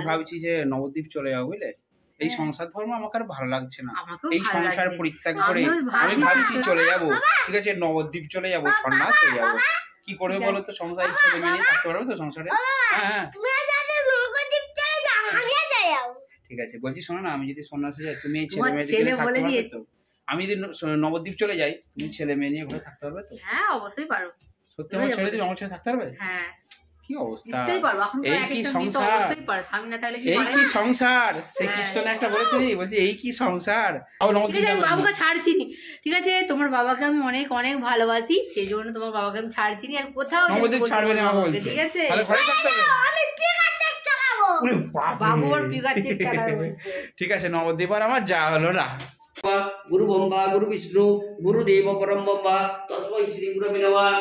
ভাবছি যে নবদ্বীপ চলে যাবো বুঝলে। এই সংসার ধর্ম আমাকে আর ভালো লাগছে না, এই সংসার পরিত্যাগ করে আমি ভাবছি চলে যাবো, ঠিক আছে নবদ্বীপ চলে যাবো, সন্ন্যাস হয়ে যাবো। কি করবে বলো তো, সংসারে ছেলে মেয়ে নিয়ে থাকতে পারবে তো সংসারে? হ্যাঁ ঠিক আছে বলছি, শোনো না, আমি যদি সন্ন্যাস হয়ে যাই তুমি এই ছেলে মেয়েদের থাকতে পারবে তো? আমি যদি নবদ্বীপ চলে যাই তুমি ছেলে মেয়ে নিয়ে ঘরে থাকতে পারবে তো? হ্যাঁ অবশ্যই পারো। সত্যি আমার ছেলে দিবে, আমার ছেলে থাকতে পারবে? হ্যাঁ কি অবস্থা, এই কি সংসার, এই কি সংসার, সেই কৃষ্ণ একটা বলেছে বলছে এই কি সংসার। বাবাকে ছাড়ছি, ঠিক আছে তোমার বাবাকে আমি অনেক অনেক ভালোবাসি, সেই জন্য তোমার বাবাকে আমি ছাড়ছি আর কোথাও ছাড়বে না বলছে, ঠিক আছে? ঠিক আছে নবদ্বীপ আর আমার যা হলো না। গুরু ব্রহ্মা গুরু বিষ্ণু গুরুদেব পরম ব্রহ্মা তস্मै শ্রী গুরবে নমঃ।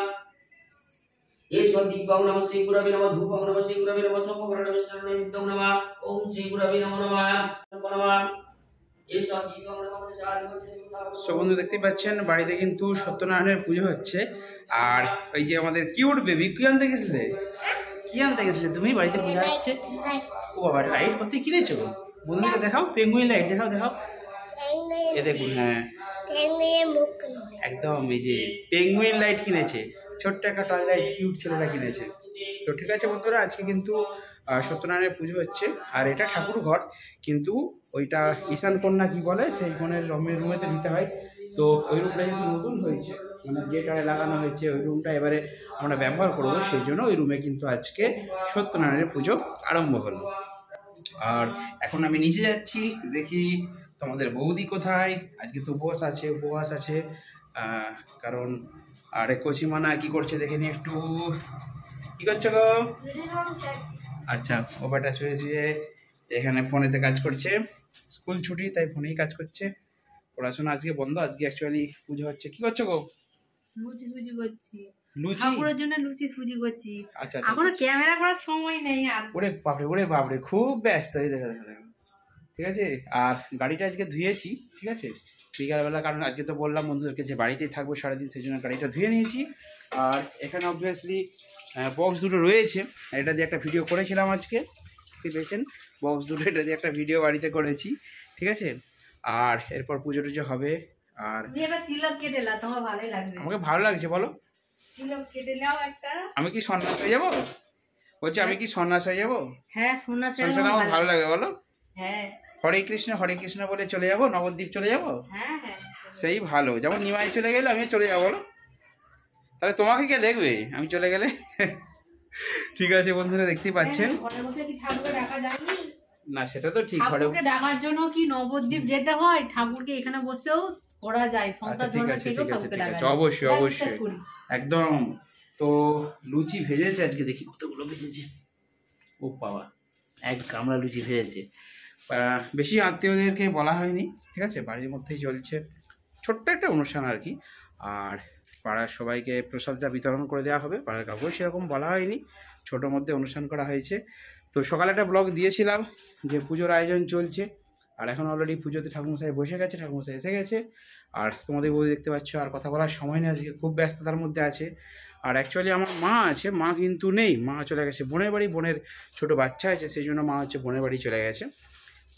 এসো দীপং নমঃ শ্রী গুরবে নমঃ, ধূপং নমঃ শ্রী গুরবে নমঃ, সর্বকরণ বিষ্ণু নমঃ, ওম শ্রী গুরবে নমঃ নমঃ। এসো দীপং নমঃ সো বন্ধু দেখতে পাচ্ছেন বাড়িতে কিন্তু সত্যনারায়ণের পুজো হচ্ছে। আর ওই যে আমাদের কিউট বেবি, কি আনতে গেছিলে? কি আনতে গেছিলে তুমি? বাড়িতে পূজা হচ্ছে। ও বাবা, লাইট কত কিনেছো বন্ধুকে দেখাও, পেঙ্গুইন লাইট দেখাও দেখাও। এ দেখুন, হ্যাঁ একদম এই যে পেঙ্গুইন লাইট কিনেছে, ছোট্ট একটা টয় লাইট কিউট ছেলেটা কিনেছে। তো ঠিক আছে বন্ধুরা, আজকে কিন্তু সত্যনারায়ণের পুজো হচ্ছে। আর এটা ঠাকুর ঘর, কিন্তু ওইটা ঈশান কন্যা কি বলে সেই কোণের রুমেতে দিতে হয়। তো ওই রুমটা যেহেতু নতুন হয়েছে, মানে গেটারে লাগানো হয়েছে, ওই রুমটা এবারে আমরা ব্যবহার করবো, সেই জন্য ওই রুমে কিন্তু আজকে সত্যনারায়ণের পুজো আরম্ভ হলো। আর এখন আমি নিচে যাচ্ছি, দেখি তোমাদের বৌদি কোথায়। আজকে তো উপবাস আছে কারণ আরে কচিমানা কি করছে দেখে নি একটু। কি করছো গো? আচ্ছা, ও বেটা শুয়ে শুয়ে এখানে ফোনেতে কাজ করছে, স্কুল ছুটি তাই ফোনেই কাজ করছে, পড়াশোনা আজকে বন্ধ, আজকে অ্যাকচুয়ালি পুজো হচ্ছে। কি করছো গো? লুচি সুজি করছি, লুচি ঠাকুরের জন্য লুচি সুজি করছি। আচ্ছা এখনো ক্যামেরা করার সময় নেই আর। ওরে বাপরে খুব ব্যস্ত, এই দেখো ঠিক আছে। আর গাড়িটা আজকে ধুয়েছি, ঠিক আছে বিকালবেলা, কারণ আজকে তো বললাম বন্ধুদেরকে যে বাড়িতেই থাকবো সারাদিন, সেই জন্য গাড়িটা ধুয়ে নিয়েছি। আর এখানে অবভিয়াসলি বক্স দুটো রয়েছে, এটা দিয়ে একটা ভিডিও করেছিলাম আজকে, ঠিক পেয়েছেন বক্স দুটো, এটা দিয়ে একটা ভিডিও বাড়িতে করেছি, ঠিক আছে। আর এরপর পুজো টুজো হবে। আর তিলক কেটে নাও, তোমার ভালোই লাগবে। আমাকে ভালো লাগছে বলো, তিলক কেটে নাও একটা। আমি কি সন্ন্যাস হয়ে যাবো? বলছি আমি কি সন্ন্যাস হয়ে যাবো? হ্যাঁ সন্ন্যাস আমার ভালো লাগে বলো। হ্যাঁ হরে কৃষ্ণ বলে চলে যাবো, নবদ্বীপ চলে যাবো। হ্যাঁ হ্যাঁ সেই ভালো, যেমন নিমাই চলে গেলে আমি চলে যাবো বলো, তাহলে তোমাকে কে দেখবে আমি চলে গেলে? ঠিক আছে বন্ধুরা, দেখতেই পাচ্ছেন। না সেটা তো ঠিক, ঠাকুরকে ডাকার জন্য কি নবদ্বীপ যেতে হয়? ঠাকুরকে এখানে বসেও করা যায়, সংসার ধর্ম থেকেও ঠাকুরকে ডাকা যায়। অবশ্যই একদম। তো লুচি ভেজেছে আজকে, দেখি কতগুলো ভেজেছে। ও বাবা, এক গামলা লুচি ভেজেছে। বেশি আত্মীয়দেরকে বলা হয়নি, ঠিক আছে বাড়ির মধ্যেই চলছে ছোট্ট একটা অনুষ্ঠান আর কি। আর পাড়ার সবাইকে প্রসাদটা বিতরণ করে দেওয়া হবে, পাড়ার কাউকে সেরকম বলা হয়নি, ছোটোর মধ্যে অনুষ্ঠান করা হয়েছে। তো সকালে একটা ব্লগ দিয়েছিলাম যে পুজোর আয়োজন চলছে, আর এখন অলরেডি পুজোতে ঠাকুরমশাই বসে গেছে, ঠাকুরমশাই এসে গেছে। আর তোমাদের বউ দেখতে পাচ্ছ, আর কথা বলার সময় নেই আজকে, খুব ব্যস্ততার মধ্যে আছে। আর অ্যাকচুয়ালি আমার মা আছে, মা কিন্তু নেই, মা চলে গেছে বোনের বাড়ি, বোনের ছোটো বাচ্চা আছে, সেই জন্য মা হচ্ছে বোনের বাড়ি চলে গেছে,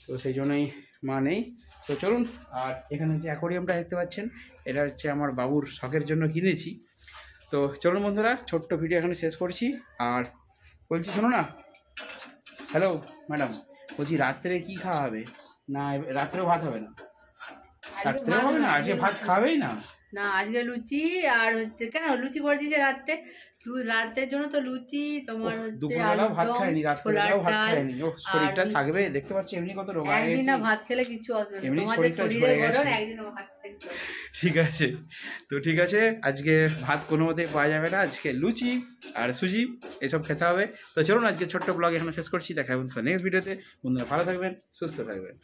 তো সেই জন্যই মা নেই। তো চলুন, আর এখানে যে অ্যাকোরিয়ামটা দেখতে পাচ্ছেন, এটা হচ্ছে আমার বাবুর শখের জন্য কিনেছি। তো চলুন বন্ধুরা, ছোট্ট ভিডিও এখানে শেষ করছি। আর বলছি শোনো না, হ্যালো ম্যাডাম, বলছি রাত্রে কি খাওয়া হবে? না রাত্রেও ভাত হবে না? রাত্রেও হবে না? আজকে ভাত খাবেই না? না আজকে লুচি, আর হচ্ছে কেন লুচি করেছি যে রাতের জন্য তো লুচি, তোমার হচ্ছে দুপুরবেলাও ভাত খাইনি, রাত্রেবেলাও ভাত খাইনি। ও শরীরটা থাকবে, দেখতে পাচ্ছি এমনি কত রোগা হয়ে গেছে। একদিন না ভাত খেলে কিছু অসুবিধা নেই, তোমাদের শরীরের গঠন, একদিন ভাত খেলে। ঠিক আছে, তো ঠিক আছে, আজকে ভাত কোনো মতেই পাওয়া যাবে না, আজকে লুচি আর সুজি এসব খেতে হবে। তো চলুন আজকে ছোট্ট ব্লগ এখানে শেষ করছি, দেখা হবে নেক্সট ভিডিওতে। বন্ধুরা ভালো থাকবেন, সুস্থ থাকবেন।